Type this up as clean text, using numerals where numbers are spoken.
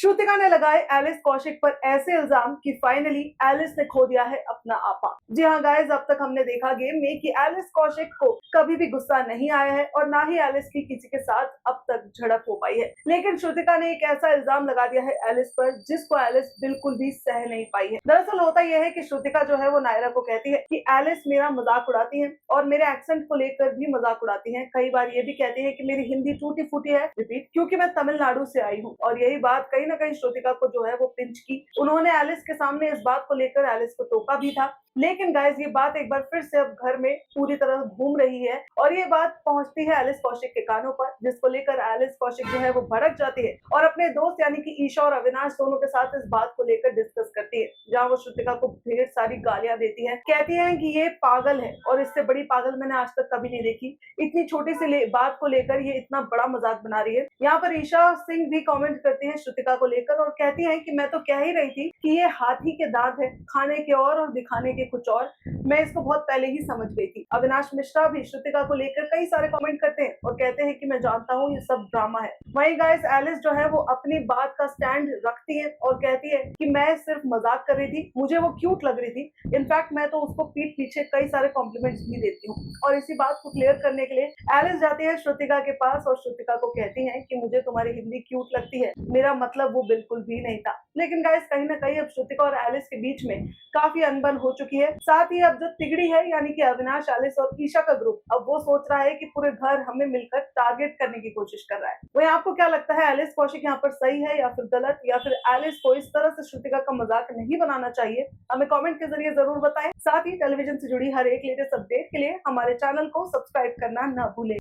श्रुतिका ने लगाए एलिस कौशिक पर ऐसे इल्जाम कि फाइनली एलिस ने खो दिया है अपना आपा। जी हाँ गाइस, अब तक हमने देखा गेम में कि एलिस कौशिक को कभी भी गुस्सा नहीं आया है और ना ही एलिस की किसी के साथ अब तक झड़प हो पाई है। लेकिन श्रुतिका ने एक ऐसा इल्जाम लगा दिया है एलिस पर जिसको एलिस बिल्कुल भी सह नहीं पाई है। दरअसल होता यह है कि श्रुतिका जो है वो नायरा को कहती है कि एलिस मेरा मजाक उड़ाती है और मेरे एक्सेंट को लेकर भी मजाक उड़ाती है। कई बार ये भी कहती है कि मेरी हिंदी टूटी फूटी है, रिपीट, क्योंकि मैं तमिलनाडु से आई हूँ। और यही बात कहीं ना कहीं श्रुतिका को जो है वो पिंच की। उन्होंने एलिस के सामने इस बात को लेकर एलिस को टोका भी था। लेकिन गाइस, ये बात एक बार फिर से अब घर में पूरी तरह घूम रही है और ये बात पहुंचती है एलिस कौशिक के कानों पर, जिसको लेकर एलिस कौशिक जो है वो भड़क जाती है और अपने दोस्त यानी कि ईशा और अविनाश दोनों के साथ इस बात को लेकर डिस्कस करती है, जहां वो श्रुतिका को ढेर सारी गालियां देती है। कहती है कि ये पागल है और इससे बड़ी पागल मैंने आज तक कभी नहीं देखी। इतनी छोटी सी बात को लेकर ये इतना बड़ा मजाक बना रही है। यहाँ पर ईशा सिंह भी कमेंट करती है श्रुतिका को लेकर और कहती है कि मैं तो कह ही रही थी कि ये हाथी के दांत है, खाने के और दिखाने के कुछ और। मैं इसको बहुत पहले ही समझ गई थी। अविनाश मिश्रा भी श्रुतिका को लेकर कई सारे कमेंट करते हैं और कहते हैं कि मैं जानता हूँ ये सब ड्रामा है। वहीं गाइस, एलिस जो है वो अपनी बात का स्टैंड रखती है और कहती है कि मैं सिर्फ मजाक कर रही थी, मुझे वो क्यूट लग रही थी। इनफैक्ट मैं तो उसको पीठ पीछे कई सारे कॉम्प्लीमेंट्स भी देती हूँ। और इसी बात को क्लियर करने के लिए एलिस जाती है श्रुतिका के पास और श्रुतिका को कहती है कि मुझे तुम्हारी हिंदी क्यूट लगती है, मेरा मतलब वो बिल्कुल भी नहीं था। लेकिन गाइस, कहीं ना कहीं अब श्रुतिका और एलिस के बीच में काफी अनबन हो चुकी है। साथ ही अब जो तिगड़ी है यानी कि अविनाश, एलिस और ईशा का ग्रुप, अब वो सोच रहा है कि पूरे घर हमें मिलकर टारगेट करने की कोशिश कर रहा है। वही आपको क्या लगता है, एलिस कौशिक यहाँ पर सही है या फिर गलत, या फिर एलिस को इस तरह से श्रुतिका का मजाक नहीं बनाना चाहिए? हमें कमेंट के जरिए जरूर बताएं। साथ ही टेलीविजन से जुड़ी हर एक लेटेस्ट अपडेट के लिए हमारे चैनल को सब्सक्राइब करना ना भूलें।